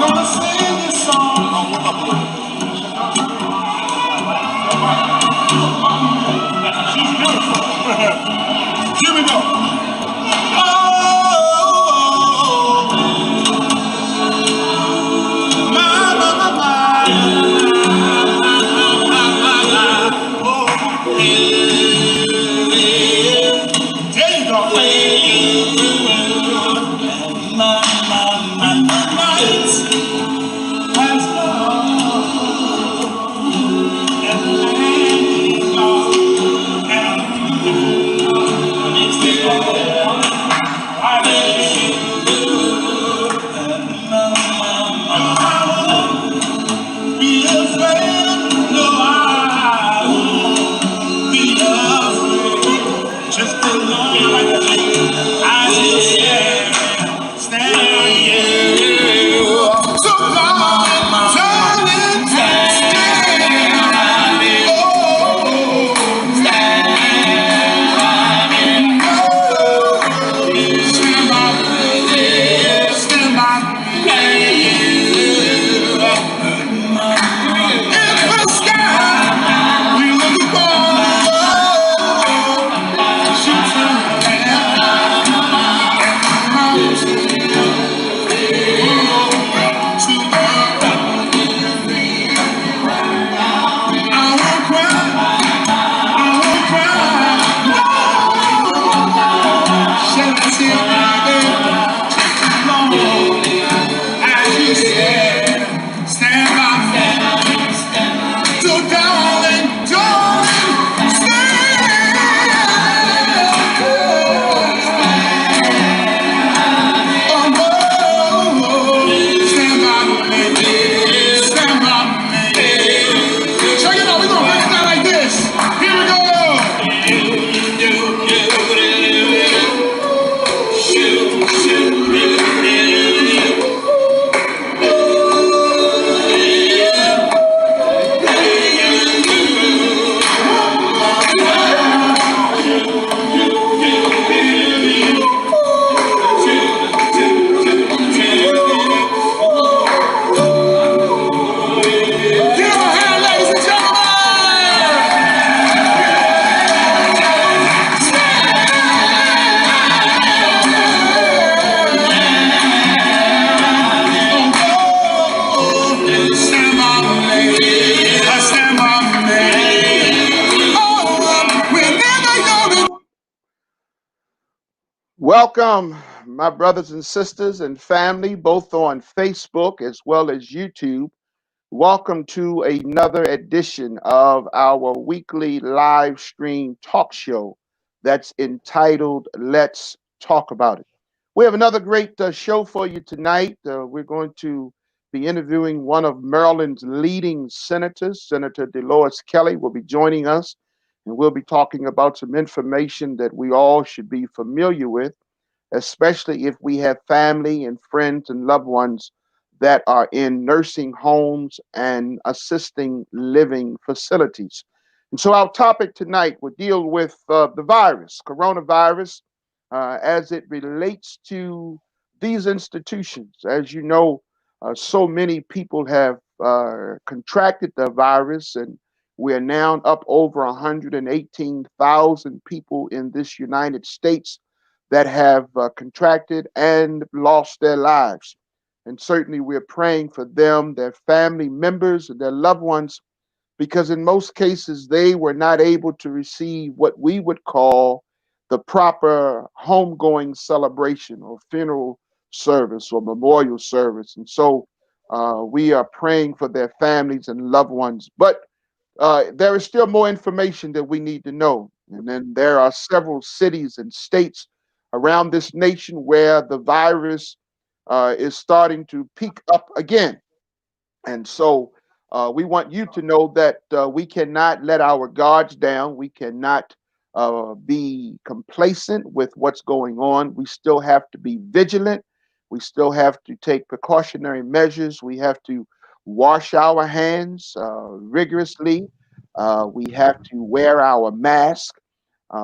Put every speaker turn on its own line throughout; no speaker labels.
Here we go.
Welcome, my brothers and sisters and family, both on Facebook as well as YouTube. Welcome to another edition of our weekly live stream talk show that's entitled Let's Talk About It. We have another great show for you tonight. We're going to be interviewing one of Maryland's leading senators. Senator Delores Kelley will be joining us, and we'll be talking about some information that we all should be familiar with, especially if we have family and friends and loved ones that are in nursing homes and assisting living facilities. And so our topic tonight will deal with the virus, coronavirus, as it relates to these institutions. As you know, so many people have contracted the virus, and we are now up over 118,000 people in this United States that have contracted and lost their lives. And certainly we're praying for them, their family members, and their loved ones, because in most cases they were not able to receive what we would call the proper homegoing celebration or funeral service or memorial service. And so we are praying for their families and loved ones. But there is still more information that we need to know. And then there are several cities and states around this nation where the virus is starting to peak up again. And so we want you to know that we cannot let our guards down. We cannot be complacent with what's going on. We still have to be vigilant. We still have to take precautionary measures. We have to wash our hands rigorously. We have to wear our mask.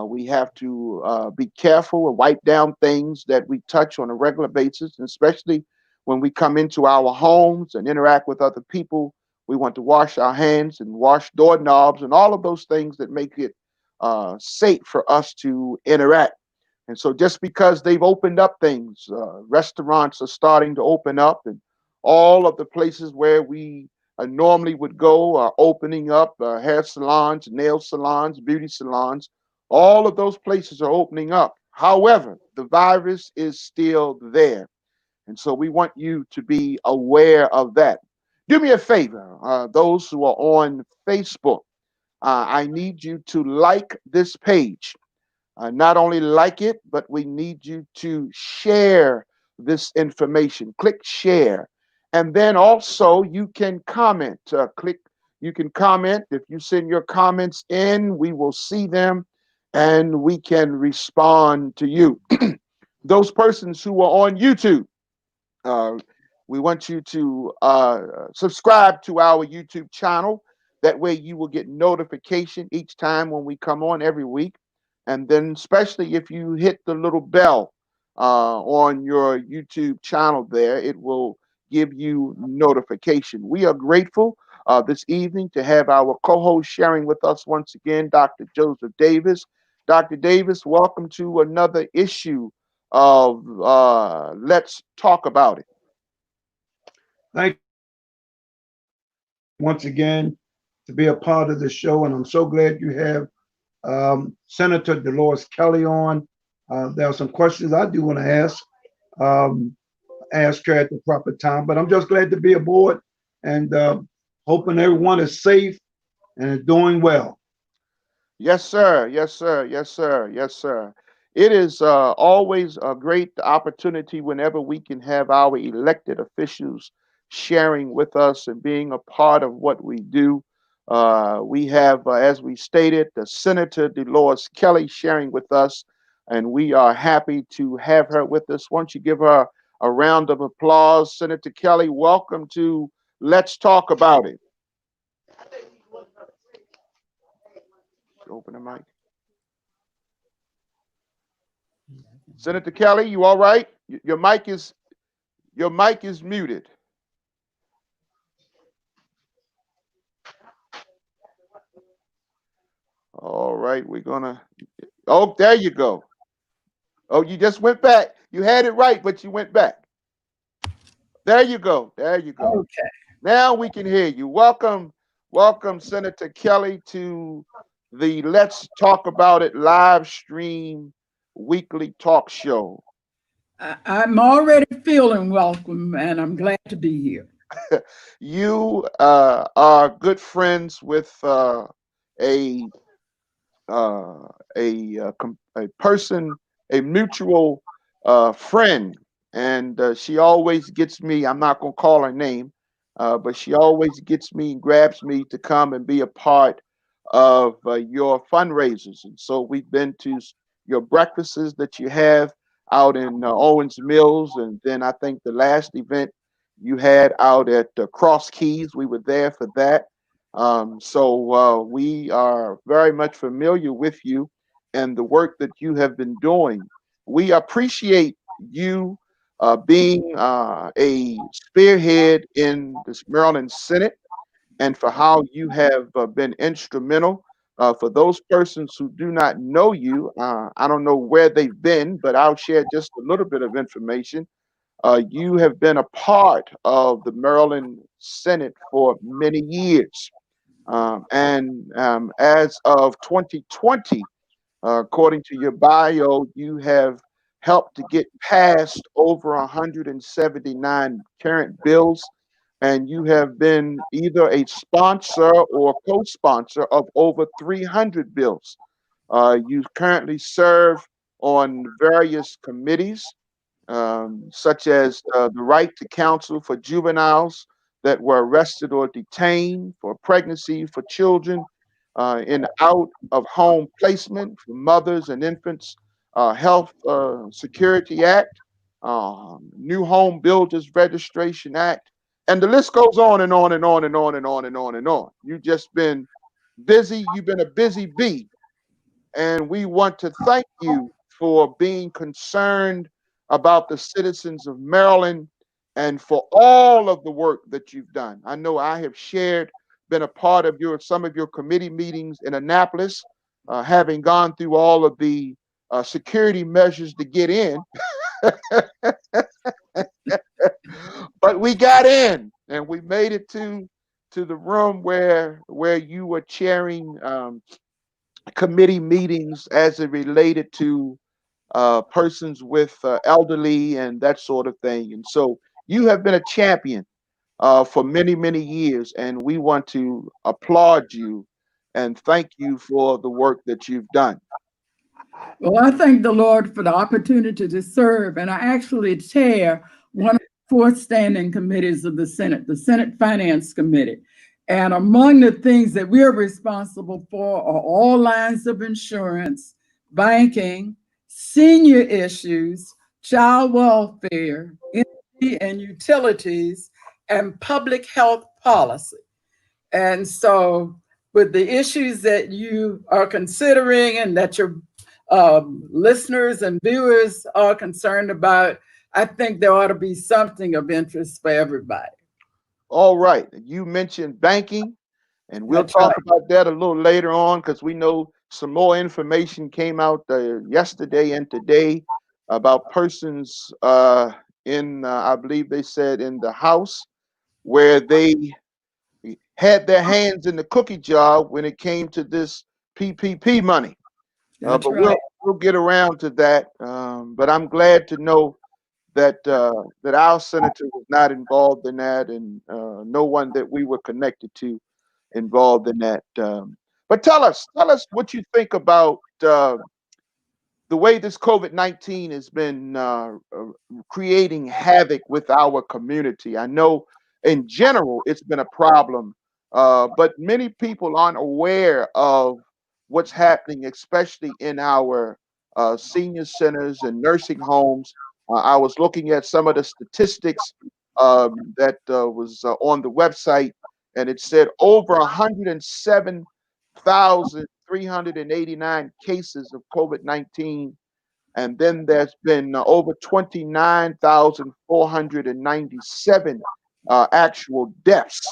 We have to be careful and wipe down things that we touch on a regular basis, and especially when we come into our homes and interact with other people, we want to wash our hands and wash doorknobs and all of those things that make it safe for us to interact. And so, just because they've opened up things, restaurants are starting to open up, and all of the places where we normally would go are opening up, hair salons, nail salons, beauty salons. All of those places are opening up. However, the virus is still there. And so we want you to be aware of that. Do me a favor, those who are on Facebook, I need you to like this page. Not only like it, but we need you to share this information. Click share. And then also you can comment. You can comment. If you send your comments in, we will see them and we can respond to you. Those persons who are on YouTube, uh, we want you to subscribe to our YouTube channel. That way, you will get notification each time when we come on every week. And then, especially if you hit the little bell on your YouTube channel, there it will give you notification. We are grateful this evening to have our co-host sharing with us once again, Dr. Joseph Davis. Dr. Davis, welcome to another issue of Let's Talk About It.
Thank you once again to be a part of the show, and I'm so glad you have Senator Delores Kelley on. There are some questions I do want to um, ask her at the proper time, but I'm just glad to be aboard and hoping everyone is safe and is doing well.
Yes, sir. Yes, sir. Yes, sir. Yes, sir. It is always a great opportunity whenever we can have our elected officials sharing with us and being a part of what we do. We have, as we stated, the Senator Delores Kelley sharing with us, and we are happy to have her with us. Won't you give her a round of applause? Senator Kelley, welcome to Let's Talk About It. Open the mic. Senator Kelley, you all right? Your mic is muted. All right, we're gonna. Oh, there you go. Oh, you just went back. You had it right, but you went back. There you go. There you go.
Okay.
Now we can hear you. Welcome, Senator Kelley, to the Let's Talk About It live stream weekly talk show.
I'm already feeling welcome, and I'm glad to be here.
You are good friends with a uh, a person, a mutual friend, and she always gets me. I'm not gonna call her name, but she always gets me and grabs me to come and be a part of your fundraisers. And so we've been to your breakfasts that you have out in Owens Mills, and then I think the last event you had out at Cross Keys, we were there for that. So we are very much familiar with you and the work that you have been doing. We appreciate you being a spearhead in this Maryland Senate and for how you have been instrumental. For those persons who do not know you, I don't know where they've been, but I'll share just a little bit of information. You have been a part of the Maryland Senate for many years. And as of 2020, according to your bio, you have helped to get passed over 179 current bills, and you have been either a sponsor or co-sponsor of over 300 bills. You currently serve on various committees, such as the right to counsel for juveniles that were arrested or detained, for pregnancy for children in out of home placement for mothers and infants, Health Security Act, New Home Builders Registration Act, and the list goes on and on and on and on and on and on and on. You've just been busy. You've been a busy bee, and we want to thank you for being concerned about the citizens of Maryland and for all of the work that you've done. I know I have been a part of some of your committee meetings in Annapolis, having gone through all of the security measures to get in. But we got in, and we made it to the room where you were chairing committee meetings as it related to persons with elderly and that sort of thing. And so you have been a champion for many, many years, and we want to applaud you and thank you for the work that you've done.
Well, I thank the Lord for the opportunity to serve, and I actually chair one of the four standing committees of the Senate Finance Committee. And among the things that we're responsible for are all lines of insurance, banking, senior issues, child welfare, energy and utilities, and public health policy. And so with the issues that you are considering and that your listeners and viewers are concerned about, I think there ought to be something of interest for everybody.
All right. You mentioned banking, and we'll talk about that a little later on, because we know some more information came out yesterday and today about persons I believe they said in the House, where they had their hands in the cookie jar when it came to this PPP money. But we'll get around to that. But I'm glad to know that our senator was not involved in that, and no one that we were connected to involved in that. But tell us what you think about the way this COVID-19 has been creating havoc with our community. I know in general it's been a problem, but many people aren't aware of what's happening, especially in our senior centers and nursing homes. I was looking at some of the statistics that was on the website, and it said over 107,389 cases of COVID-19, and then there's been over 29,497 actual deaths.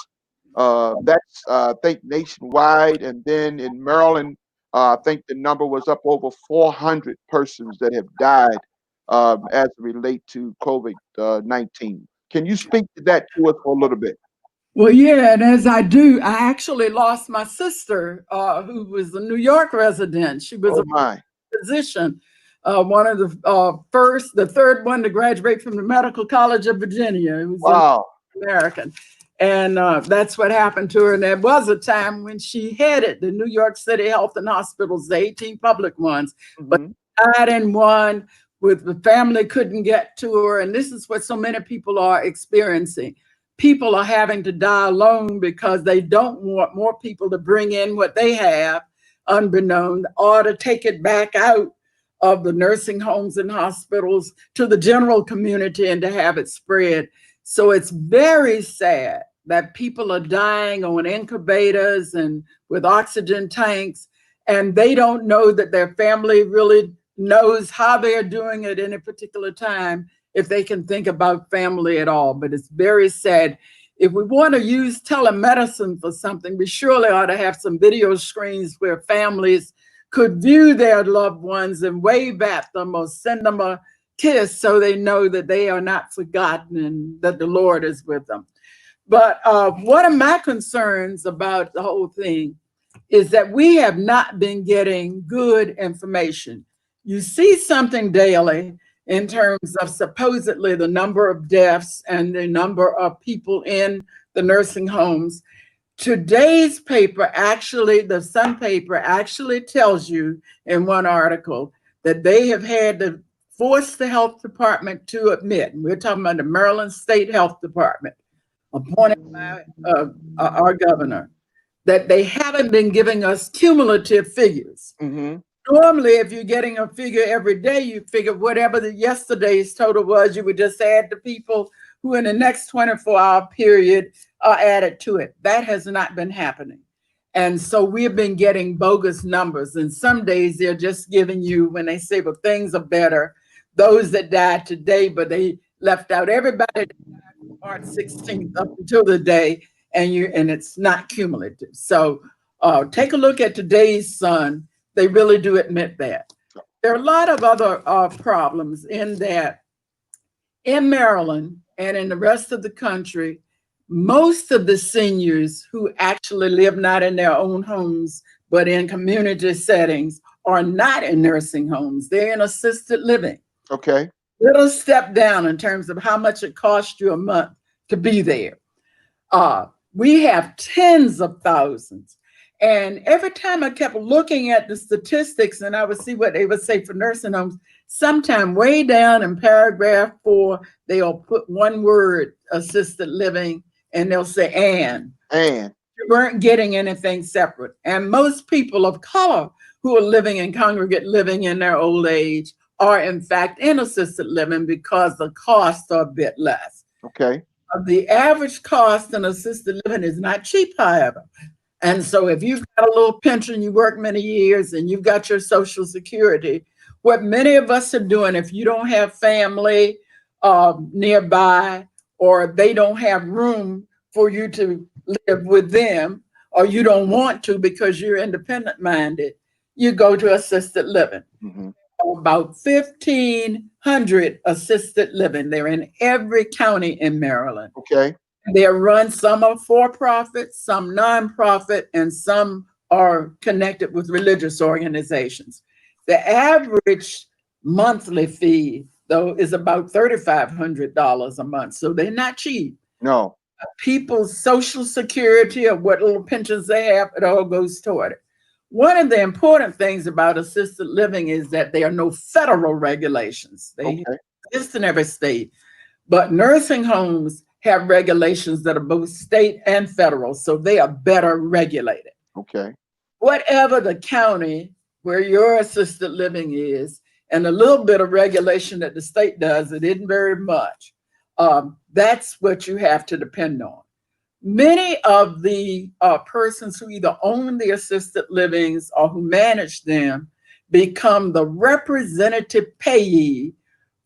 That's I think nationwide, and then in Maryland, I think the number was up over 400 persons that have died as it relate to COVID-19. Can you speak to that to us for a little bit?
Well, yeah, and as I do, I actually lost my sister, who was a New York resident. She was a physician, one of the third one to graduate from the Medical College of Virginia. Who's an American. And that's what happened to her. And there was a time when she headed the New York City Health and Hospitals, the 18 public ones, but died in one with the family couldn't get to her. And this is what so many people are experiencing. People are having to die alone because they don't want more people to bring in what they have unbeknown, or to take it back out of the nursing homes and hospitals to the general community and to have it spread. So it's very sad that people are dying on incubators and with oxygen tanks, and they don't know that their family really knows how they're doing at any particular time, if they can think about family at all. But it's very sad. If we want to use telemedicine for something, we surely ought to have some video screens where families could view their loved ones and wave at them or send them a kiss so they know that they are not forgotten and that the Lord is with them. But one of my concerns about the whole thing is that we have not been getting good information. You see something daily in terms of supposedly the number of deaths and the number of people in the nursing homes. Today's paper, actually, the Sun paper actually tells you in one article that they have had to force the health department to admit, and we're talking about the Maryland State Health Department, appointed by our governor, that they haven't been giving us cumulative figures. Normally, if you're getting a figure every day, you figure whatever the yesterday's total was, you would just add the people who in the next 24-hour period are added to it. That has not been happening. And so we've been getting bogus numbers. And some days they're just giving you, when they say, well, things are better, those that died today, but they left out everybody that died March 16th up until the day, and it's not cumulative. So take a look at today's Sun. They really do admit that. There are a lot of other problems in that. In Maryland and in the rest of the country, most of the seniors who actually live not in their own homes, but in community settings, are not in nursing homes. They're in assisted living.
Okay.
Little step down in terms of how much it costs you a month to be there. We have tens of thousands. And every time I kept looking at the statistics and I would see what they would say for nursing homes, sometime way down in paragraph 4, they'll put one word, assisted living, and they'll say, and. You weren't getting anything separate. And most people of color who are living in congregate living in their old age are in fact in assisted living because the costs are a bit less.
Okay.
The average cost in assisted living is not cheap, however. And so if you've got a little pension, you work many years, and you've got your Social Security, what many of us are doing, if you don't have family nearby, or they don't have room for you to live with them, or you don't want to because you're independent minded, you go to assisted living.
Mm-hmm.
About 1,500 assisted living. They're in every county in Maryland.
Okay.
They're run, some are for-profit, some nonprofit, and some are connected with religious organizations. The average monthly fee, though, is about $3,500 a month. So they're not cheap.
No.
People's Social Security or what little pensions they have, it all goes toward it. One of the important things about assisted living is that there are no federal regulations. They exist in every state, but nursing homes have regulations that are both state and federal, so they are better regulated.
Okay.
Whatever the county where your assisted living is, and a little bit of regulation that the state does, it isn't very much. That's what you have to depend on. Many of the persons who either own the assisted livings or who manage them become the representative payee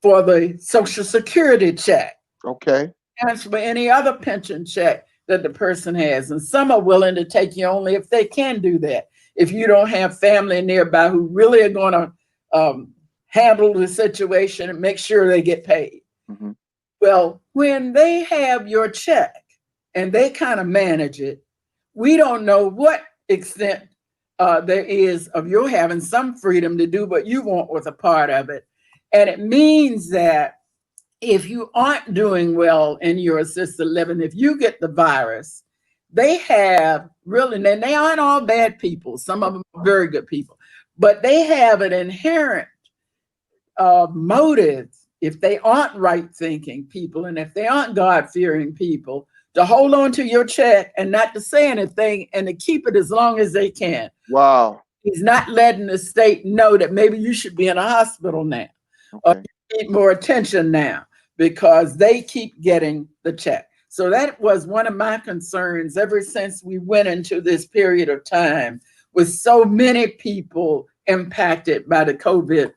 for the Social Security check.
Okay.
And for any other pension check that the person has. And some are willing to take you only if they can do that. If you don't have family nearby who really are going to handle the situation and make sure they get paid.
Mm-hmm.
Well, when they have your check and they kind of manage it, we don't know what extent there is of you having some freedom to do what you want with a part of it. And it means that if you aren't doing well in your assisted living, if you get the virus, they have really, and they aren't all bad people. Some of them are very good people, but they have an inherent motive, if they aren't right-thinking people and if they aren't God-fearing people, to hold on to your check and not to say anything and to keep it as long as they can.
Wow.
He's not letting the state know that maybe you should be in a hospital now.
Okay.
You need more attention now because they keep getting the check. So that was one of my concerns ever since we went into this period of time with so many people impacted by the COVID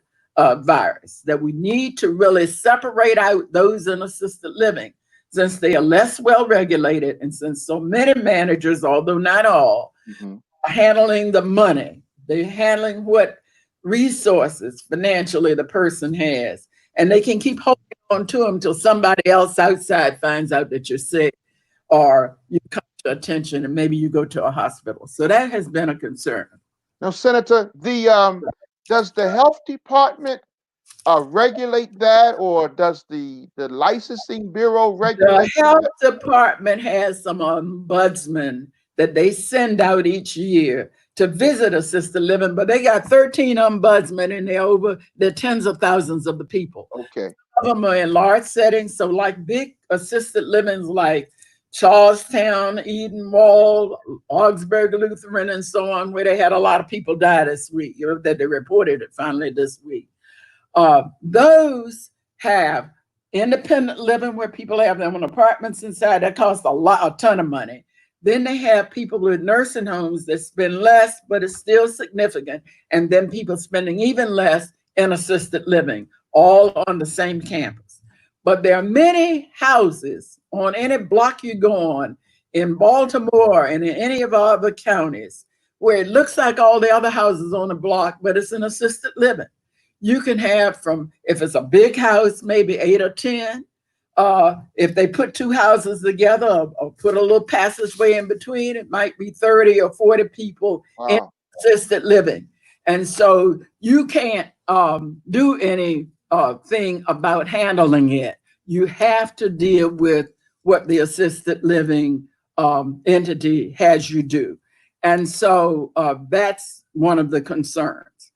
virus, that we need to really separate out those in assisted living, since they are less well regulated and since so many managers, although not all, are handling the money. They're handling what resources financially the person has, and they can keep holding on to them until somebody else outside finds out that you're sick or you come to attention and maybe you go to a hospital. So that has been a concern.
Now, Senator, does the health department regulate that, or does the licensing bureau regulate
the health department has some ombudsmen that they send out each year to visit assisted living, but they got 13 ombudsmen and they're tens of thousands of the people.
Okay.
Some of them are in large settings, so like big assisted livings like Charlestown, Edenwald, Augsburg Lutheran, and so on, where they had a lot of people die this week, that they reported it finally this week. Those have independent living where people have their own apartments inside. That costs a ton of money. Then they have people with nursing homes that spend less, but it's still significant. And then people spending even less in assisted living, all on the same campus. But there are many houses on any block you go on in Baltimore and in any of our other counties where it looks like all the other houses on the block, but it's an assisted living. You can have from, if it's a big house, maybe 8 or 10. If they put two houses together or put a little passageway in between, it might be 30 or 40 people in assisted living. And so you can't do any thing about handling it. You have to deal with what the assisted living entity has you do. And so that's one of the concerns,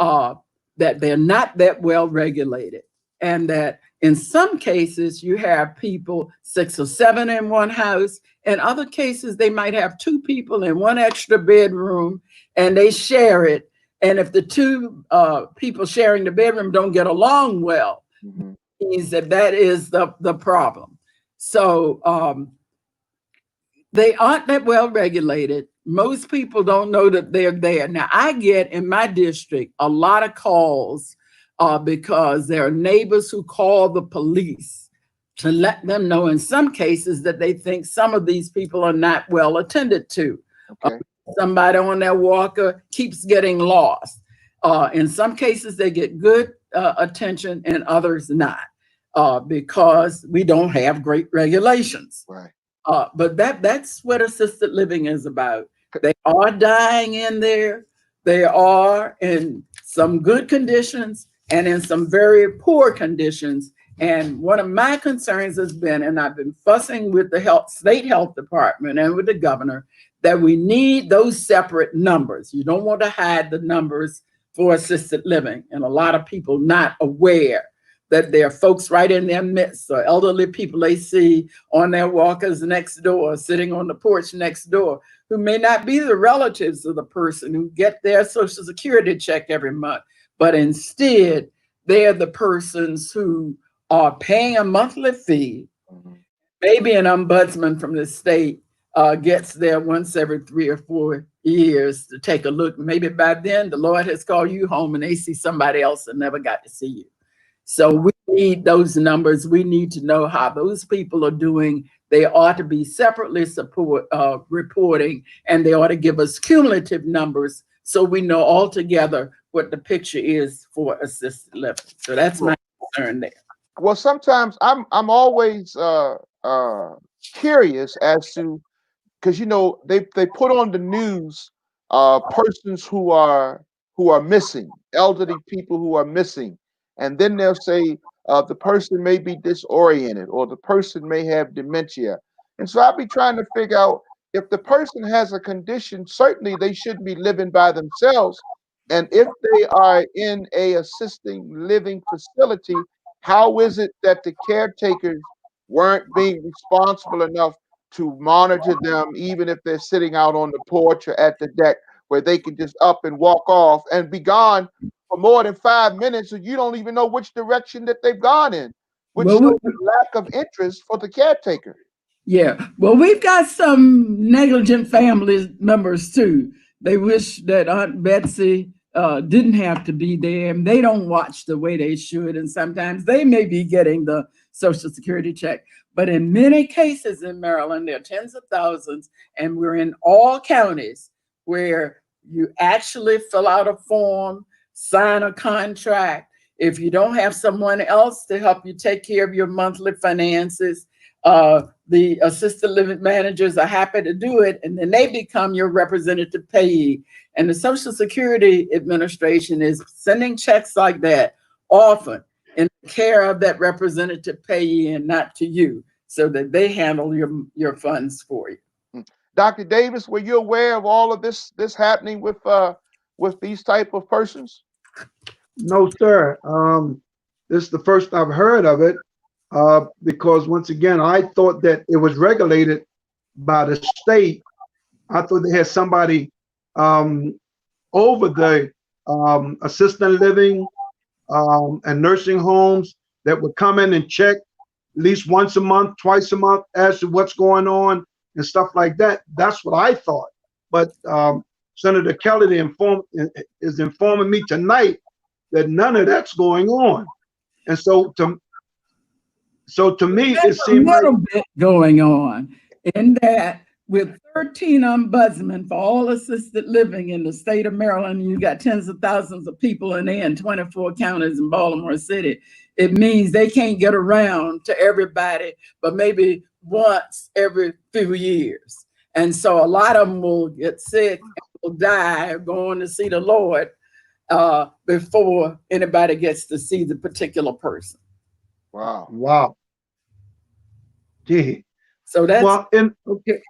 that they're not that well regulated, and that in some cases you have people 6 or 7 in one house. In other cases, they might have 2 people in one extra bedroom and they share it. And if the 2 people sharing the bedroom don't get along well, means that is the problem. So they aren't that well regulated. Most people don't know that they're there. Now, I get in my district a lot of calls because there are neighbors who call the police to let them know in some cases that they think some of these people are not well attended to.
Okay.
Somebody on their walker keeps getting lost. In some cases, they get good attention and others not because we don't have great regulations.
Right.
But that's what assisted living is about. They are dying in there. They are in some good conditions and in some very poor conditions. And one of my concerns has been, and I've been fussing with the state health department and with the governor, that we need those separate numbers. You don't want to hide the numbers for assisted living. And a lot of people not aware that there are folks right in their midst, or elderly people they see on their walkers next door, sitting on the porch next door, who may not be the relatives of the person who get their Social Security check every month, but instead they're the persons who are paying a monthly fee. Maybe an ombudsman from the state gets there once every 3 or 4 years to take a look. Maybe by then the Lord has called you home and they see somebody else that never got to see you. So we need those numbers. We need to know how those people are doing. They ought to be separately reporting, and they ought to give us cumulative numbers so we know altogether what the picture is for assisted living. So that's my concern there.
Well, sometimes I'm always curious as to, because they put on the news persons who are missing, elderly people who are missing. And then they'll say the person may be disoriented or the person may have dementia. And so I'll be trying to figure out, if the person has a condition, certainly they shouldn't be living by themselves. And if they are in a assisting living facility, how is it that the caretakers weren't being responsible enough to monitor them, even if they're sitting out on the porch or at the deck, where they can just up and walk off and be gone for more than 5 minutes, and you don't even know which direction that they've gone in, which shows a lack of interest for the caretaker.
Yeah, well, we've got some negligent family members too. They wish that Aunt Betsy didn't have to be there, and they don't watch the way they should, and sometimes they may be getting the Social Security check. But in many cases in Maryland, there are tens of thousands, and we're in all counties where you actually fill out a form, sign a contract. If you don't have someone else to help you take care of your monthly finances, the assisted living managers are happy to do it, and then they become your representative payee. And the Social Security Administration is sending checks like that often in care of that representative payee and not to you, so that they handle your funds for you.
Dr. Davis, were you aware of all of this happening with these type of persons?
No, sir. This is the first I've heard of it, because once again, I thought that it was regulated by the state. I thought they had somebody over the assisted living and nursing homes that would come in and check at least once a month, twice a month, as to what's going on and stuff like that. That's what I thought. But Senator Kelley is informing me tonight that none of that's going on. And so So to me, it
There's a
seemed like,
little bit going on in that with 13 ombudsmen for all assisted living in the state of Maryland, you got tens of thousands of people in 24 counties in Baltimore City. It means they can't get around to everybody, but maybe once every few years. And so a lot of them will get sick and will die going to see the Lord before anybody gets to see the particular person.
Wow.
wow. Gee.
So that's
Well,
okay.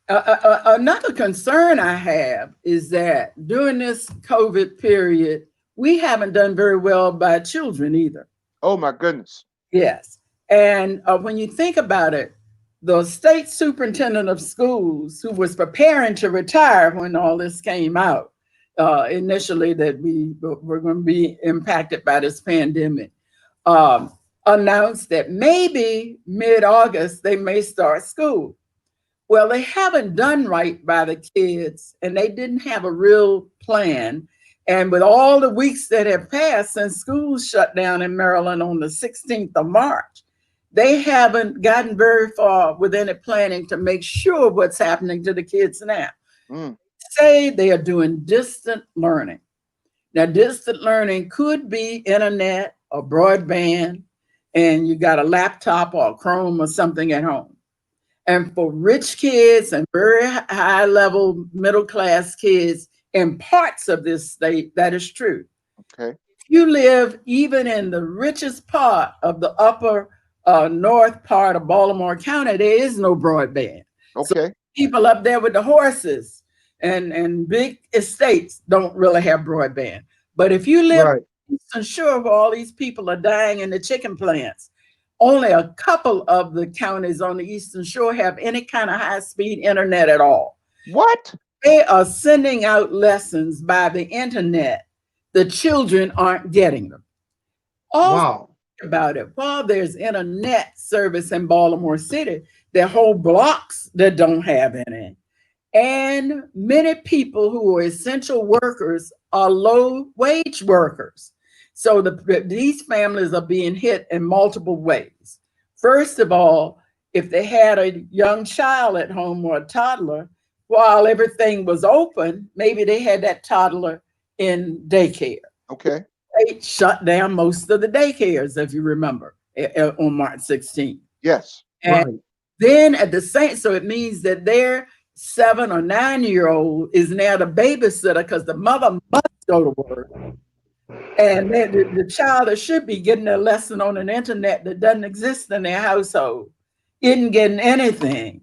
Another concern I have is that during this COVID period, we haven't done very well by children either.
Oh my goodness.
Yes. And when you think about it, the state superintendent of schools, who was preparing to retire when all this came out, initially that we were going to be impacted by this pandemic, announced that maybe mid-August they may start school. Well, they haven't done right by the kids, and they didn't have a real plan. And with all the weeks that have passed since schools shut down in Maryland on the 16th of March, they haven't gotten very far with any planning to make sure what's happening to the kids now. Say they are doing distant learning. Now, distant learning could be internet or broadband, and you got a laptop or a Chrome or something at home. And for rich kids and very high level middle class kids in parts of this state, that is true.
Okay.
If you live even in the richest part of the upper north part of Baltimore County, there is no broadband.
Okay.
So people up there with the horses and big estates don't really have broadband. But if you live
right.
Eastern Shore, where all these people are dying in the chicken plants, only a couple of the counties on the Eastern Shore have any kind of high-speed internet at all.
What?
They are sending out lessons by the internet. The children aren't getting them. Also,
Wow.
about it, while there's internet service in Baltimore City, there are whole blocks that don't have any. And many people who are essential workers are low-wage workers. So these families are being hit in multiple ways. First of all, if they had a young child at home or a toddler, while everything was open, maybe they had that toddler in daycare.
Okay.
They shut down most of the daycares, if you remember, on March 16th.
Yes.
And
Right.
then at the same, so it means that their 7 or 9-year-old is now the babysitter because the mother must go to work. And then the child that should be getting a lesson on an internet that doesn't exist in their household isn't getting anything.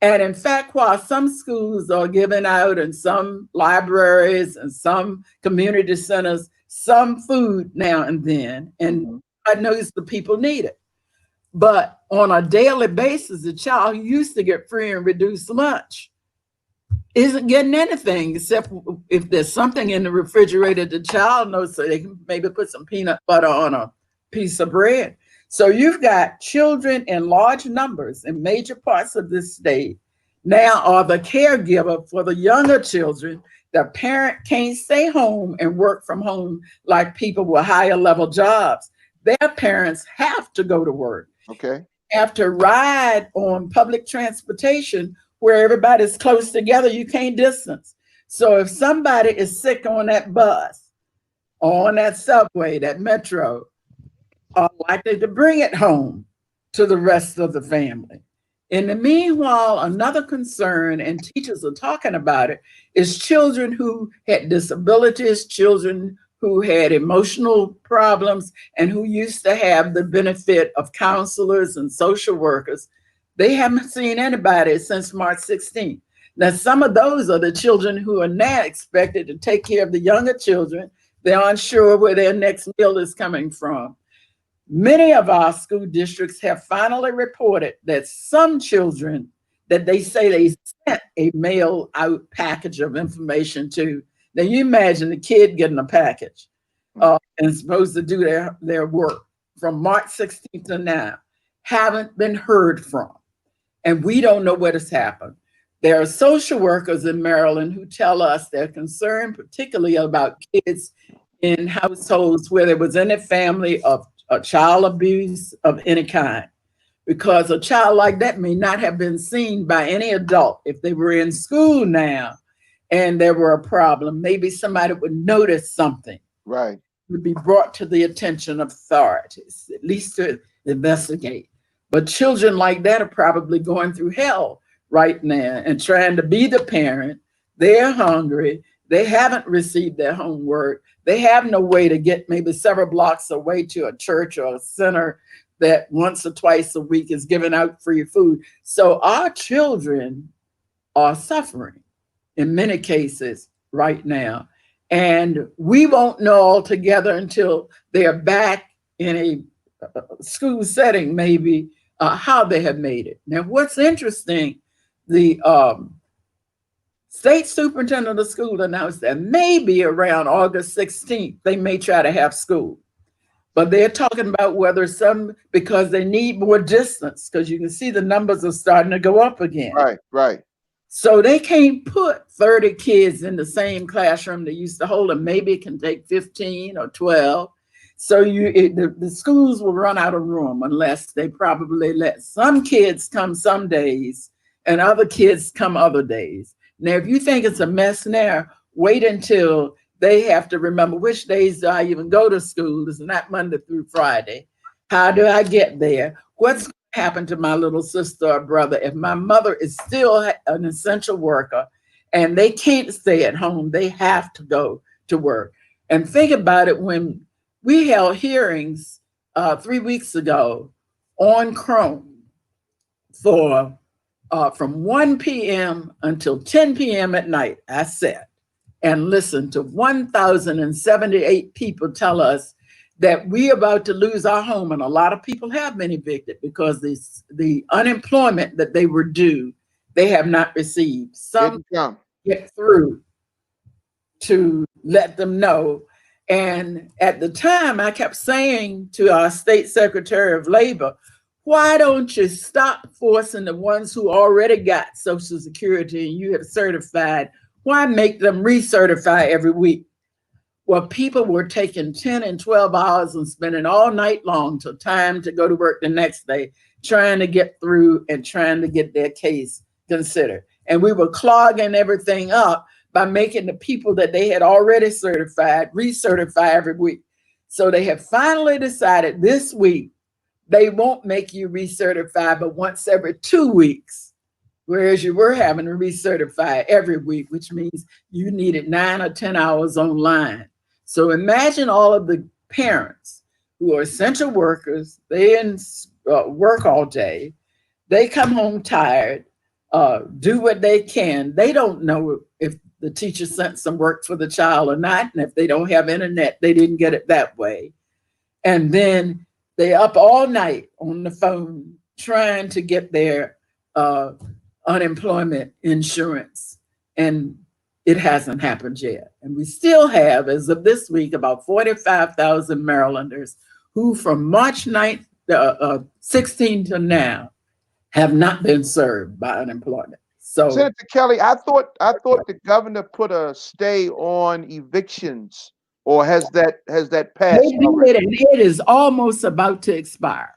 And in fact, while some schools are giving out and some libraries and some community centers, some food now and then, and God knows the people need it. But on a daily basis, the child who used to get free and reduced lunch isn't getting anything except if there's something in the refrigerator the child knows, so they can maybe put some peanut butter on a piece of bread. So you've got children in large numbers in major parts of this state now are the caregiver for the younger children. The parent can't stay home and work from home like people with higher level jobs. Their parents have to go to work.
Okay.
Have to ride on public transportation where everybody's close together, you can't distance. So if somebody is sick on that bus, or on that subway, that metro, are likely to bring it home to the rest of the family. In the meanwhile, another concern, and teachers are talking about it, is children who had disabilities, children who had emotional problems, and who used to have the benefit of counselors and social workers. They haven't seen anybody since March 16th. Now, some of those are the children who are now expected to take care of the younger children. They're unsure where their next meal is coming from. Many of our school districts have finally reported that some children that they say they sent a mail out package of information to. Now you imagine the kid getting a package and supposed to do their work from March 16th to now, haven't been heard from. And we don't know what has happened. There are social workers in Maryland who tell us they're concerned particularly about kids in households where there was any family of child abuse of any kind, because a child like that may not have been seen by any adult. If they were in school now and there were a problem, maybe somebody would notice something.
Right.
Would be brought to the attention of authorities, at least to investigate. But children like that are probably going through hell right now and trying to be the parent. They're hungry. They haven't received their homework. They have no way to get maybe several blocks away to a church or a center that once or twice a week is giving out free food. So our children are suffering in many cases right now. And we won't know altogether until they are back in a school setting, maybe, how they have made it. Now, what's interesting, the state superintendent of the school announced that maybe around August 16th, they may try to have school. But they're talking about whether because they need more distance, because you can see the numbers are starting to go up again.
Right, right.
So they can't put 30 kids in the same classroom they used to hold them. Maybe it can take 15 or 12. So the schools will run out of room unless they probably let some kids come some days and other kids come other days. Now, if you think it's a mess now, wait until they have to remember which days do I even go to school. It's not Monday through Friday. How do I get there? What's happen to my little sister or brother if my mother is still an essential worker and they can't stay at home? They have to go to work. And think about it, when we held hearings 3 weeks ago on Chrome for from 1 p.m. until 10 p.m. at night, I sat and listened to 1,078 people tell us that we're about to lose our home. And a lot of people have been evicted because the unemployment that they were due, they have not received. Some get through to let them know. And at the time, I kept saying to our state secretary of labor, why don't you stop forcing the ones who already got Social Security and you have certified, why make them recertify every week? Well, people were taking 10 and 12 hours and spending all night long till time to go to work the next day, trying to get through and trying to get their case considered. And we were clogging everything up by making the people that they had already certified recertify every week. So they have finally decided this week they won't make you recertify but once every 2 weeks, whereas you were having to recertify every week, which means you needed 9 or 10 hours online. So imagine all of the parents who are essential workers, they work all day, they come home tired, do what they can. They don't know if the teacher sent some work for the child or not, and if they don't have internet, they didn't get it that way. And then they up all night on the phone trying to get their unemployment insurance, and it hasn't happened yet. And we still have, as of this week, about 45,000 Marylanders who from March 9th, 16 to now have not been served by unemployment. So
Senator Kelley, I thought the governor put a stay on evictions, or has that passed?
It is almost about to expire.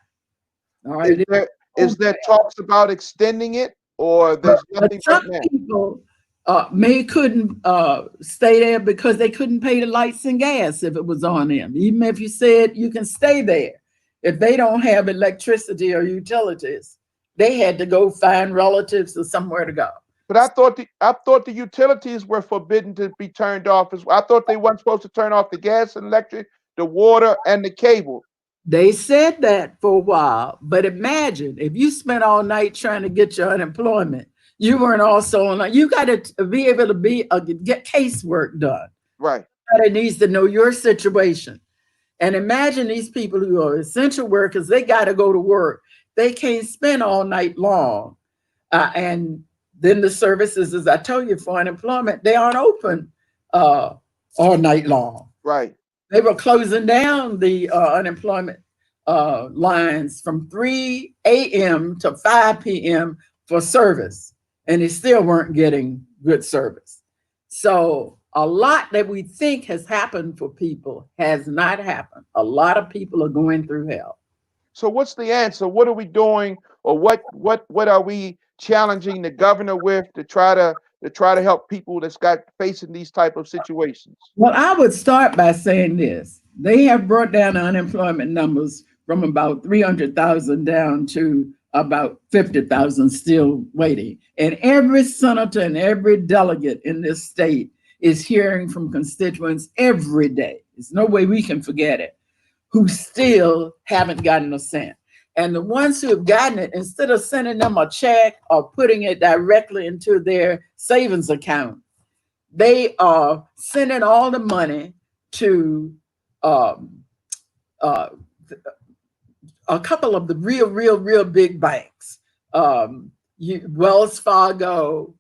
All right.
Is there talks about extending it, or there's nothing right now?
Some people couldn't stay there because they couldn't pay the lights and gas if it was on them. Even if you said you can stay there, if they don't have electricity or utilities, they had to go find relatives or somewhere to go.
But I thought the utilities were forbidden to be turned off. I thought they weren't supposed to turn off the gas and electric, the water, and the cable.
They said that for a while, but imagine if you spent all night trying to get your unemployment, you weren't also on. You got to be able to get casework done.
Right.
It needs to know your situation. And imagine these people who are essential workers, they got to go to work. They can't spend all night long. And then the services, as I told you, for unemployment, they aren't open all night long.
Right.
They were closing down the unemployment lines from 3 a.m. to 5 p.m. for service, and they still weren't getting good service. So A lot that we think has happened for people has not happened. A lot of people are going through hell.
So what's the answer? What are we doing, or what are we challenging the governor with to try to help people that's got facing these type of situations?
Well, I would start by saying this. They have brought down unemployment numbers from about 300,000 down to about 50,000 still waiting. And every senator and every delegate in this state is hearing from constituents every day. There's no way we can forget it, who still haven't gotten a cent. And the ones who have gotten it, instead of sending them a check or putting it directly into their savings account, they are sending all the money to um, uh, a couple of the real big banks, Wells Fargo,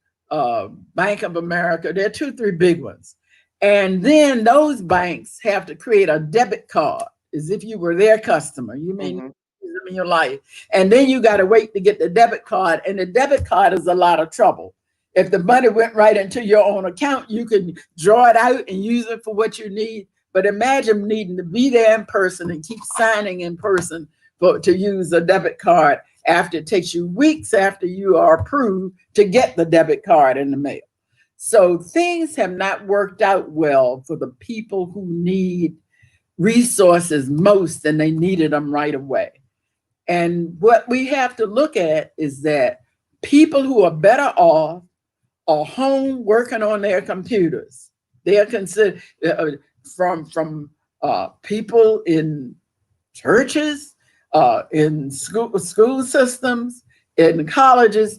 Bank of America. There are 2-3 big ones. And then those banks have to create a debit card as if you were their customer. You may use them in your life. And then you got to wait to get the debit card. And the debit card is a lot of trouble. If the money went right into your own account, you can draw it out and use it for what you need. But imagine needing to be there in person and keep signing in person to use a debit card after it takes you weeks after you are approved to get the debit card in the mail. So things have not worked out well for the people who need resources most, and they needed them right away. And what we have to look at is that people who are better off are home working on their computers. They are considered from people in churches, in school systems, in colleges,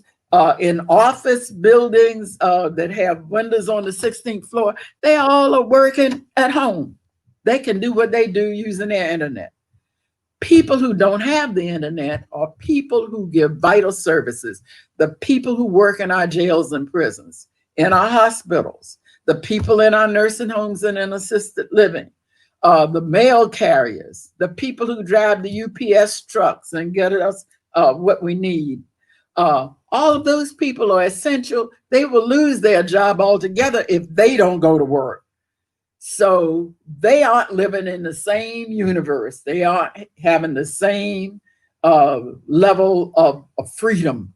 in office buildings that have windows on the 16th floor. They all are working at home. They can do what they do using their internet. People who don't have the internet are people who give vital services. The people who work in our jails and prisons, in our hospitals, the people in our nursing homes and in assisted living, the mail carriers, the people who drive the UPS trucks and get us what we need. All of those people are essential. They will lose their job altogether if they don't go to work. So they aren't living in the same universe. They aren't having the same level of freedom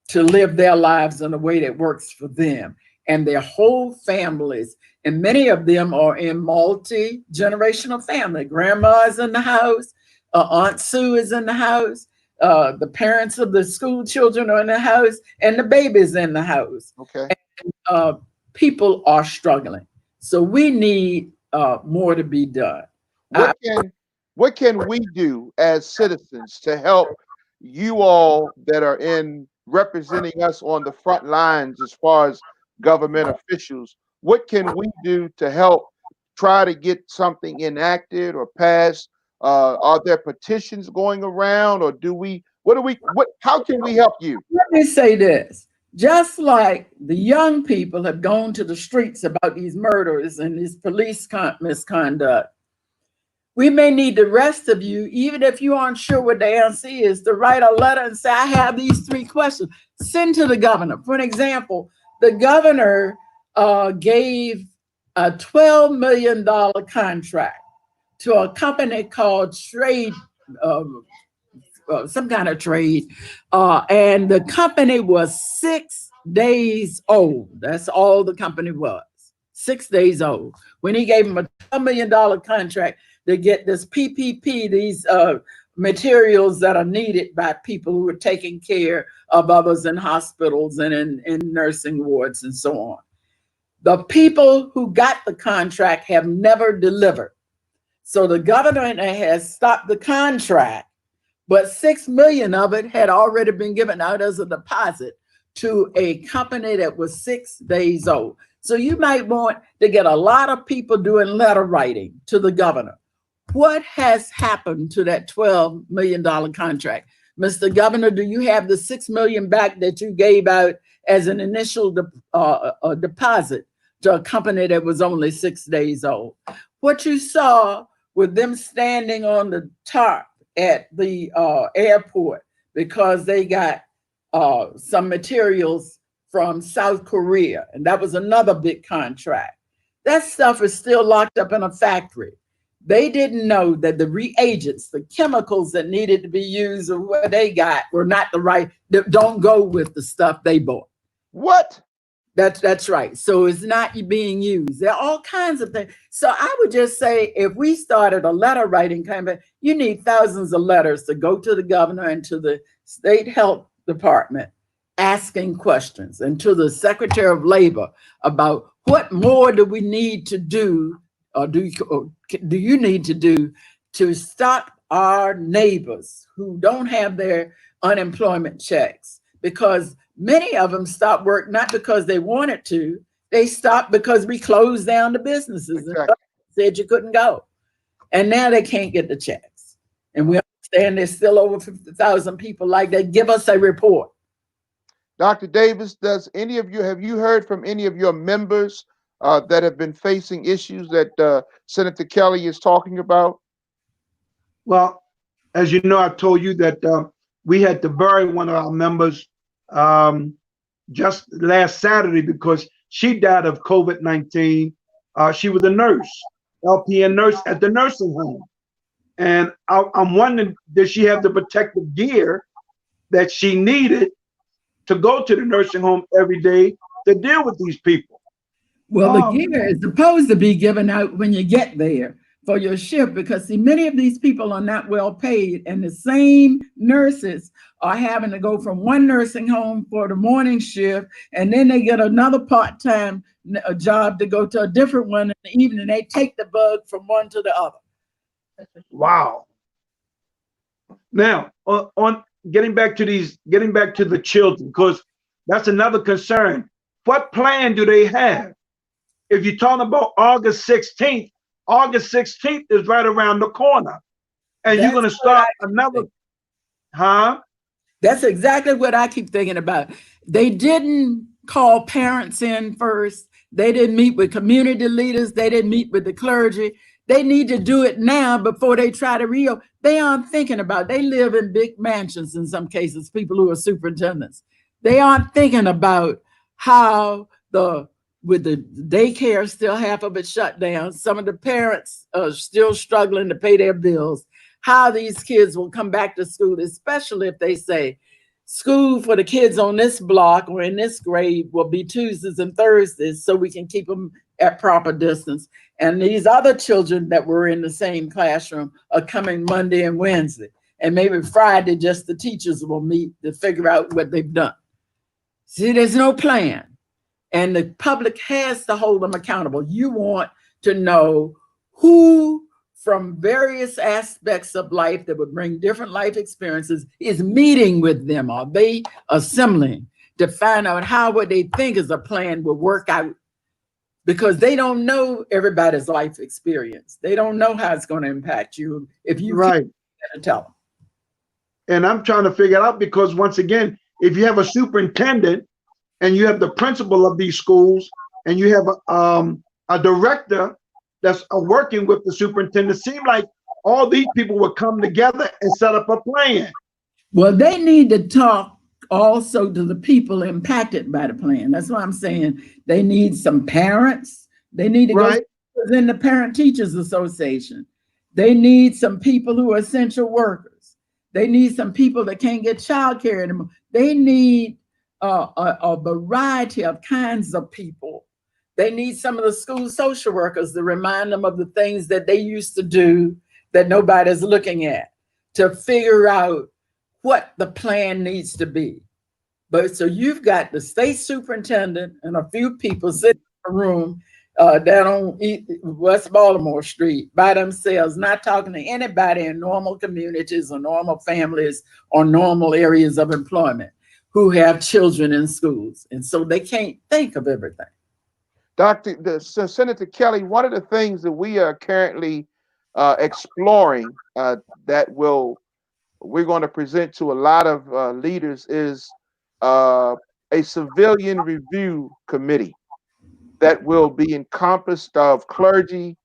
to live their lives in a way that works for them and their whole families. And many of them are in multi-generational family. Grandma is in the house. Aunt Sue is in the house. The parents of the school children are in the house, and the baby's in the house.
Okay.
And, people are struggling. So we need more to be done.
What can we do as citizens to help you all that are in representing us on the front lines as far as government officials? What can we do to help try to get something enacted or passed? Are there petitions going around, or how can we help you?
Let me say this. Just like the young people have gone to the streets about these murders and this police misconduct, we may need the rest of you, even if you aren't sure what the answer is, to write a letter and say, I have these 3 questions. Send to the governor. For an example, the governor gave a $12 million contract to a company called Trade, some kind of trade, and the company was 6 days old. That's all the company was, 6 days old. When he gave him a $12 million contract to get this PPP, these materials that are needed by people who are taking care of others in hospitals and in nursing wards and so on. The people who got the contract have never delivered. So the governor has stopped the contract, but $6 million of it had already been given out as a deposit to a company that was 6 days old. So you might want to get a lot of people doing letter writing to the governor. What has happened to that $12 million contract? Mr. Governor, do you have the $6 million back that you gave out as an initial deposit to a company that was only 6 days old? What you saw with them standing on the top at the airport because they got some materials from South Korea, and that was another big contract. That stuff is still locked up in a factory. They didn't know that the reagents, the chemicals that needed to be used or what they got were not the right, that don't go with the stuff they bought.
What?
That's right. So it's not being used. There are all kinds of things. So I would just say if we started a letter writing campaign, you need thousands of letters to go to the governor and to the state health department asking questions, and to the secretary of labor about what more do we need to do, or do you need to do to stop our neighbors who don't have their unemployment checks, because many of them stopped work not because they wanted to. They stopped because we closed down the businesses and said you couldn't go. And now they can't get the checks. And we understand there's still over 50,000 people like that. Give us a report.
Dr. Davis, have you heard from any of your members that have been facing issues that Senator Kelley is talking about?
Well, as you know, I told you that we had to bury one of our members just last Saturday because she died of COVID-19. She was a nurse, LPN nurse at the nursing home. And I'm wondering, did she have the protective gear that she needed to go to the nursing home every day to deal with these people?
Well, the gear is supposed to be given out when you get there for your shift, because see, many of these people are not well paid, and the same nurses are having to go from one nursing home for the morning shift, and then they get another part-time job to go to a different one in the evening. They take the bug from one to the other.
Wow. Now, on getting back to the children, because that's another concern. What plan do they have? If you're talking about August 16th is right around the corner. And you're going to start another, huh?
That's exactly what I keep thinking about. They didn't call parents in first. They didn't meet with community leaders. They didn't meet with the clergy. They need to do it now before they try to reopen. They aren't thinking about it. They live in big mansions in some cases, people who are superintendents. They aren't thinking about how with the daycare still half of it shut down, some of the parents are still struggling to pay their bills, how these kids will come back to school, especially if they say school for the kids on this block or in this grade will be Tuesdays and Thursdays so we can keep them at proper distance. And these other children that were in the same classroom are coming Monday and Wednesday. And maybe Friday, just the teachers will meet to figure out what they've done. See, there's no plan. And the public has to hold them accountable. You want to know who from various aspects of life that would bring different life experiences is meeting with them. Are they assembling to find out how what they think is a plan will work out? Because they don't know everybody's life experience. They don't know how it's going to impact you if you can't tell them.
And I'm trying to figure it out because once again, if you have a superintendent and you have the principal of these schools and you have a director that's working with the superintendent, it seems like all these people would come together and set up a plan.
Well, they need to talk also to the people impacted by the plan. That's why I'm saying they need some parents. They need to go in the Parent Teachers Association. They need some people who are essential workers. They need some people that can't get child care anymore. They need a variety of kinds of people. They need some of the school social workers to remind them of the things that they used to do that nobody's looking at, to figure out what the plan needs to be. But so you've got the state superintendent and a few people sitting in a room down on West Baltimore Street by themselves, not talking to anybody in normal communities or normal families or normal areas of employment who have children in schools. And so they can't think of everything.
Senator Kelley, one of the things that we are currently exploring that we're going to present to a lot of leaders is a civilian review committee that will be encompassed of clergy,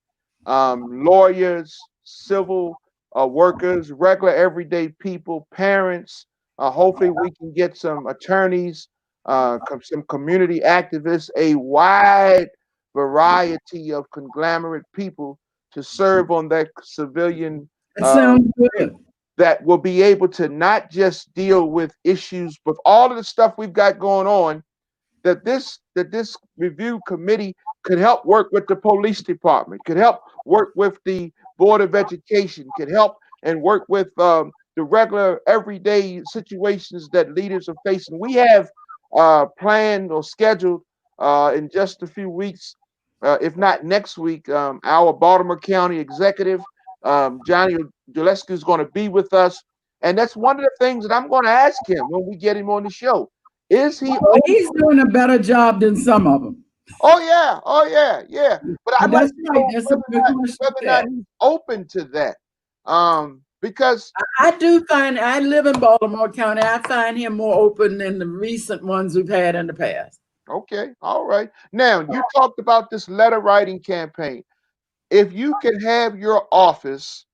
lawyers, civil workers, regular everyday people, parents. Hopefully we can get some attorneys, some community activists, a wide variety of conglomerate people to serve on that civilian
That sounds good.
that will be able to not just deal with issues, but all of the stuff we've got going on, that this review committee could help work with the police department, could help work with the Board of Education, could help and work with the regular everyday situations that leaders are facing. We have planned or scheduled in just a few weeks, if not next week, our Baltimore County executive, Johnny Gillespie, is going to be with us. And that's one of the things that I'm going to ask him when we get him on the show. Is he?
Well, he's doing a better job than some of them.
Oh yeah. But I'd like to know whether or not he's open to that. Because
I do find, I live in Baltimore County, I find him more open than the recent ones we've had in the past.
Okay, all right. Now, you talked about this letter writing campaign. If you could have your office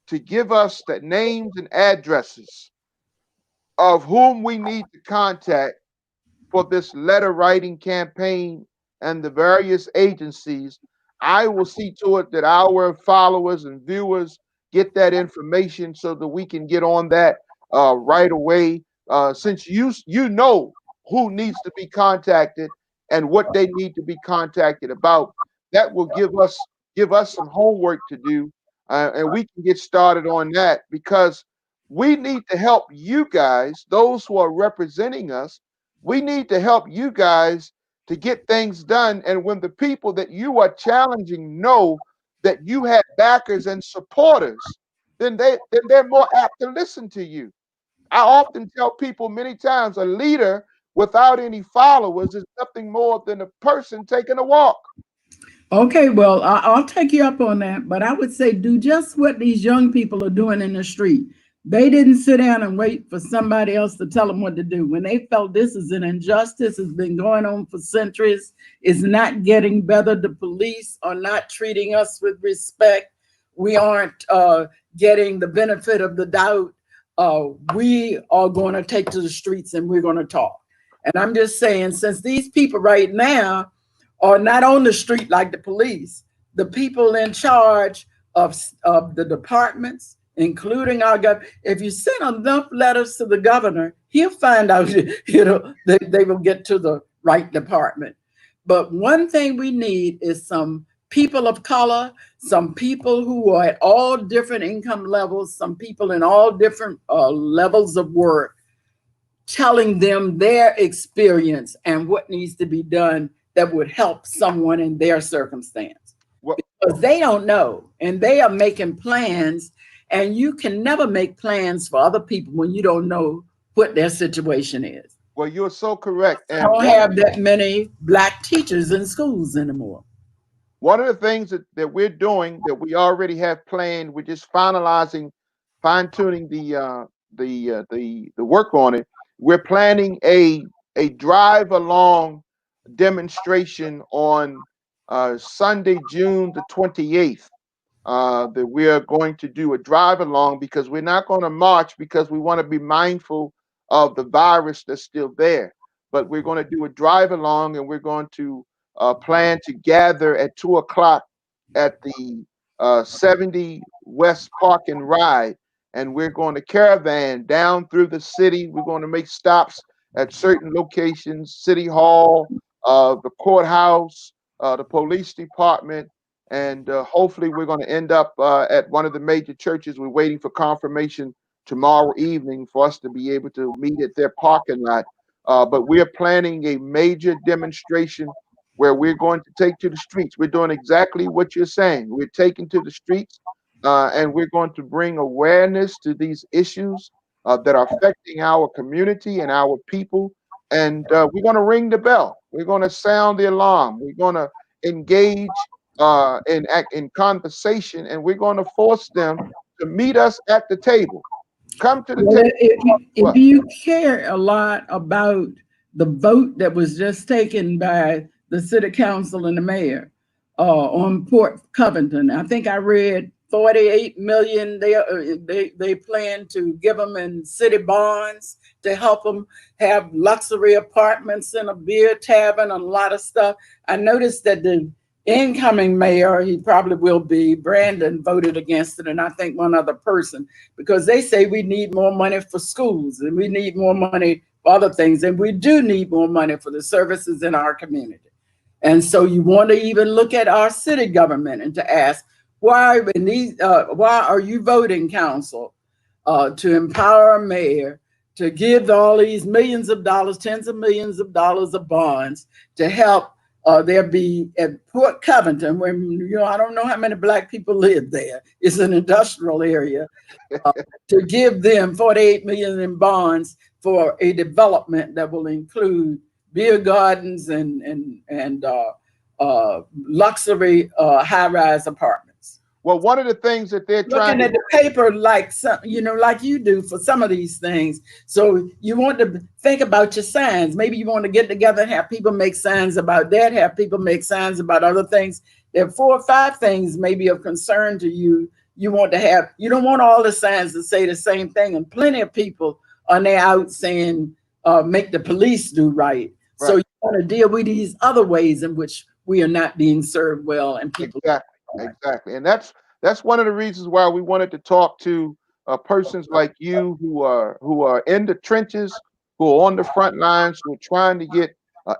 to give us the names and addresses of whom we need to contact for this letter writing campaign and the various agencies, I will see to it that our followers and viewers get that information so that we can get on that right away. Since you know who needs to be contacted and what they need to be contacted about, that will give us some homework to do, and we can get started on that, because we need to help you guys, those who are representing us. We need to help you guys to get things done. And when the people that you are challenging know that you have backers and supporters, then they're more apt to listen to you. I often tell people many times, a leader without any followers is nothing more than a person taking a walk.
Okay, well, I'll take you up on that, but I would say do just what these young people are doing in the street. They didn't sit down and wait for somebody else to tell them what to do. When they felt this is an injustice, it's been going on for centuries, it's not getting better, the police are not treating us with respect, we aren't getting the benefit of the doubt, we are going to take to the streets and we're going to talk. And I'm just saying, since these people right now are not on the street like the police, the people in charge of the departments, including our governor, if you send enough letters to the governor, he'll find out, they will get to the right department. But one thing we need is some people of color, some people who are at all different income levels, some people in all different levels of work, telling them their experience and what needs to be done that would help someone in their circumstance. Because they don't know, and they are making plans, and you can never make plans for other people when you don't know what their situation is.
Well, you're so correct.
And I don't have that many Black teachers in schools anymore.
One of the things that we're doing, that we already have planned, we're just finalizing, fine-tuning the work on it. We're planning a drive along demonstration on Sunday, June the 28th. That we are going to do a drive along, because we're not going to march, because we want to be mindful of the virus that's still there. But we're going to do a drive along, and we're going to plan to gather at 2:00 at the 70 West Park and Ride. And we're going to caravan down through the city. We're going to make stops at certain locations: City Hall, the courthouse, the police department, and hopefully we're going to end up at one of the major churches. We're waiting for confirmation tomorrow evening for us to be able to meet at their parking lot. But we are planning a major demonstration where we're going to take to the streets. We're doing exactly what you're saying. We're taking to the streets, and we're going to bring awareness to these issues that are affecting our community and our people. And we're going to ring the bell. We're going to sound the alarm. We're going to engage in conversation, and we're going to force them to meet us at the table. Come to the table.
If you care a lot about the vote that was just taken by the city council and the mayor on Port Covington, I think I read 48 million they plan to give them in city bonds to help them have luxury apartments and a beer tavern and a lot of stuff. I noticed that the incoming mayor, he probably will be, Brandon voted against it, and I think one other person, because they say we need more money for schools and we need more money for other things, and we do need more money for the services in our community. And so you want to even look at our city government and to ask, why are you voting, council, to empower a mayor to give all these millions of dollars, tens of millions of dollars of bonds to help there be at Port Covington, where I don't know how many Black people live there. It's an industrial area. To give them 48 million in bonds for a development that will include beer gardens and luxury high-rise apartments.
Well, one of the things that they're
looking at the paper, like some, like you do for some of these things. So you want to think about your signs. Maybe you want to get together and have people make signs about that, have people make signs about other things. There are 4 or 5 things maybe of concern to you. You want to have, you don't want all the signs to say the same thing. And plenty of people are now out saying, make the police do right. So you want to deal with these other ways in which we are not being served well, and people.
Exactly. And that's one of the reasons why we wanted to talk to persons like you who are in the trenches, who are on the front lines, who are trying to get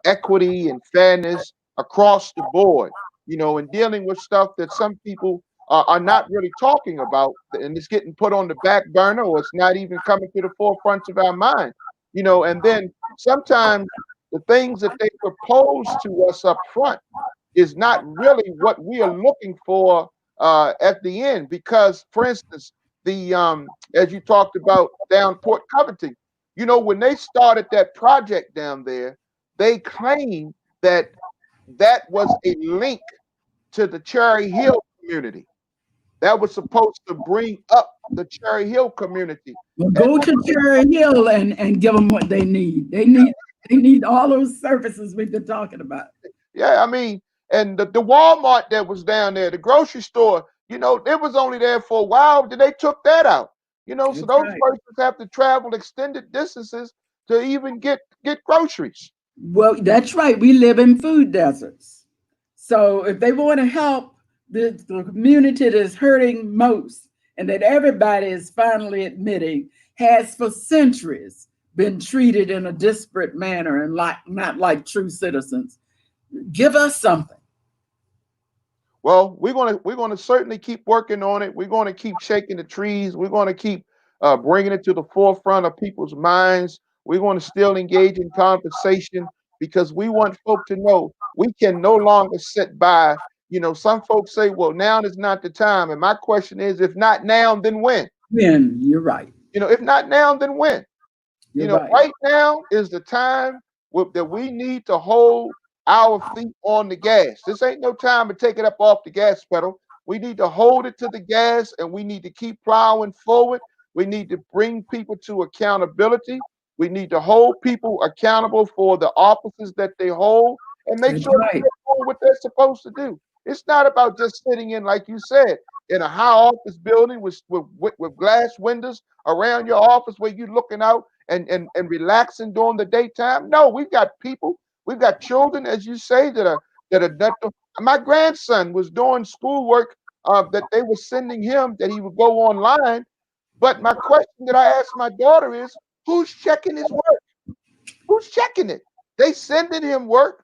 equity and fairness across the board, and dealing with stuff that some people are not really talking about, and it's getting put on the back burner, or it's not even coming to the forefront of our mind, and then sometimes the things that they propose to us up front is not really what we are looking for at the end. Because, for instance, the as you talked about down Port Covington, when they started that project down there, they claimed that was a link to the Cherry Hill community. That was supposed to bring up the Cherry Hill community.
Well, go to Cherry Hill and give them what they need. They need all those services we've been talking about.
Yeah, I mean, and the Walmart that was down there, the grocery store, it was only there for a while, then they took that out. So those persons have to travel extended distances to even get groceries.
Well, that's right. We live in food deserts. So if they want to help the community that's hurting most, and that everybody is finally admitting has for centuries been treated in a disparate manner and not like true citizens, give us something.
Well, we're gonna certainly keep working on it. We're going to keep shaking the trees. We're going to keep bringing it to the forefront of people's minds. We're going to still engage in conversation, because we want folk to know we can no longer sit by. Some folks say, well, now is not the time. And my question is, if not now, then when?
When? You're right.
If not now, then when?
Right.
Right now is the time that we need to hold our feet on the gas. This ain't no time to take it up off the gas pedal. We need to hold it to the gas, and we need to keep plowing forward. We need to bring people to accountability. We need to hold people accountable for the offices that they hold, and make sure they're doing what they're supposed to do. It's not about just sitting in, like you said, in a high office building with glass windows around your office where you're looking out and relaxing during the daytime. No, we've got people, we've got children, as you say, that are my grandson was doing schoolwork that they were sending him, that he would go online. But my question that I asked my daughter is, who's checking his work? Who's checking it? They sending him work,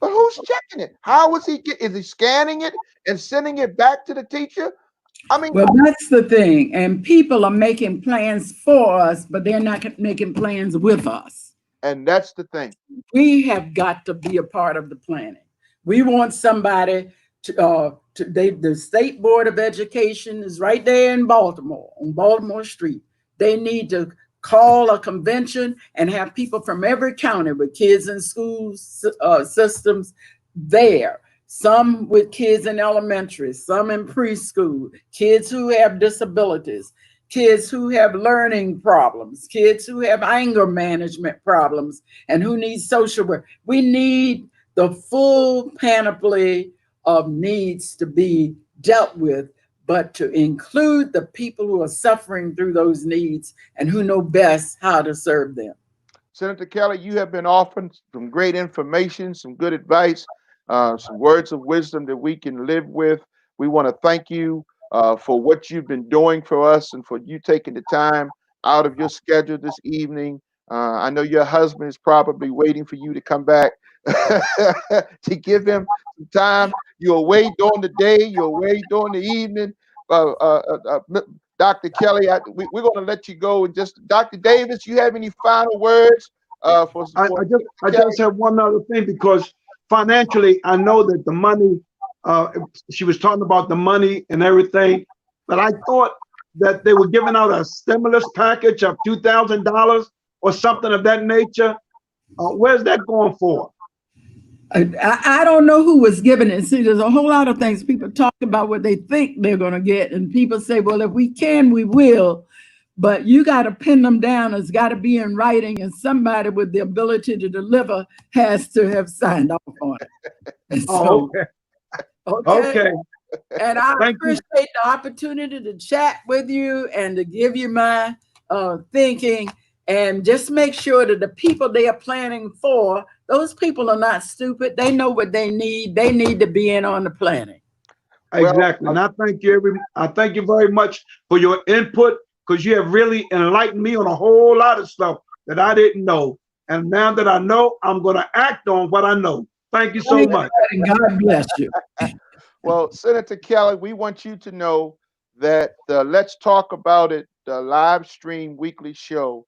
but who's checking it? How is he scanning it and sending it back to the teacher? I mean,
well, that's the thing. And people are making plans for us, but they're not making plans with us.
And that's the thing.
We have got to be a part of the planning. We want somebody the State Board of Education is right there in Baltimore, on Baltimore Street. They need to call a convention and have people from every county with kids in schools systems there. Some with kids in elementary, some in preschool, kids who have disabilities, kids who have learning problems, kids who have anger management problems, and who need social work. We need the full panoply of needs to be dealt with, but to include the people who are suffering through those needs and who know best how to serve them.
Senator Kelley, you have been offering some great information, some good advice. some words of wisdom that we can live with. We want to thank you for what you've been doing for us and for you taking the time out of your schedule this evening. I know your husband is probably waiting for you to come back to give him some time. You're away during the day, you're away during the evening. Dr. Kelley, we're going to let you go. And just, Dr. Davis, you have any final words
I just have one other thing, because financially, I know that the money, she was talking about the money and everything, but I thought that they were giving out a stimulus package of $2,000 or something of that nature. Where's that going for?
I don't know who was giving it. See, there's a whole lot of things. People talk about what they think they're going to get, and people say, well, if we can, we will. But you got to pin them down. It's got to be in writing, and somebody with the ability to deliver has to have signed off on it. And so, okay. And I appreciate the opportunity to chat with you and to give you my thinking, and just make sure that the people they are planning for, those people are not stupid. They know what they need. They need to be in on the planning.
Exactly. And I thank you very much for your input, because you have really enlightened me on a whole lot of stuff that I didn't know. And now that I know, I'm going to act on what I know. Thank you so much.
God bless you.
Well, Senator Kelley, we want you to know that Let's Talk About It, the live stream weekly show,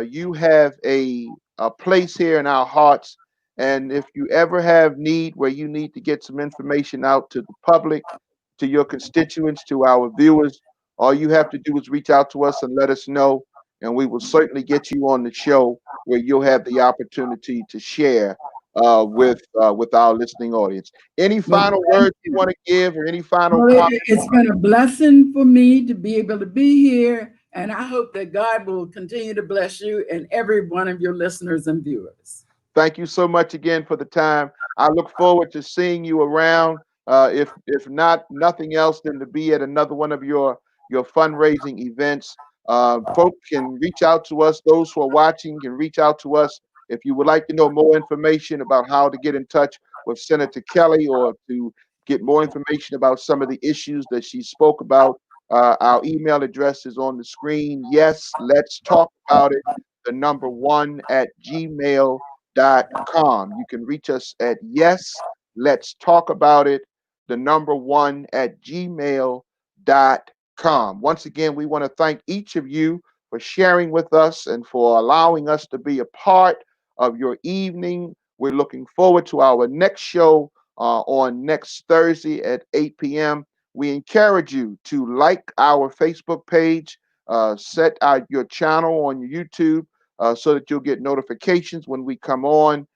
you have a place here in our hearts. And if you ever have need where you need to get some information out to the public, to your constituents, to our viewers, all you have to do is reach out to us and let us know. And we will certainly get you on the show where you'll have the opportunity to share with our listening audience. Any final words you want to give, or any final comments?
It's been a blessing for me to be able to be here, and I hope that God will continue to bless you and every one of your listeners and viewers.
Thank you so much again for the time. I look forward to seeing you around. If not nothing else, then to be at another one of your fundraising events. Folks can reach out to us. Those who are watching can reach out to us if you would like to know more information about how to get in touch with Senator Kelley, or to get more information about some of the issues that she spoke about. Our email address is on the screen. Yes, let's talk about it. The number 1 at gmail.com. You can reach us at yes, let's talk about it. The number 1 at gmail.com. Once again, we want to thank each of you for sharing with us and for allowing us to be a part of your evening. We're looking forward to our next show on next Thursday at 8 p.m. We encourage you to like our Facebook page, set your channel on your YouTube so that you'll get notifications when we come on.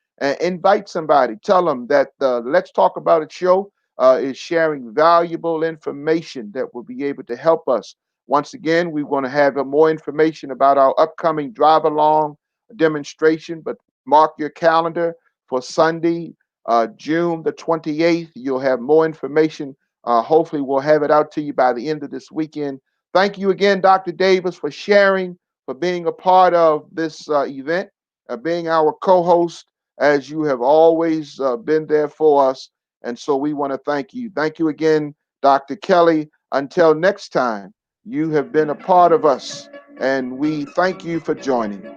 Invite somebody. Tell them that the Let's Talk About It show is sharing valuable information that will be able to help us. Once again, we want to have more information about our upcoming drive-along demonstration, but mark your calendar for Sunday, June the 28th. You'll have more information. Hopefully, we'll have it out to you by the end of this weekend. Thank you again, Dr. Davis, for sharing, for being a part of this event, being our co-host, as you have always been there for us. And so we want to thank you. Thank you again, Dr. Kelley. Until next time, you have been a part of us, and we thank you for joining.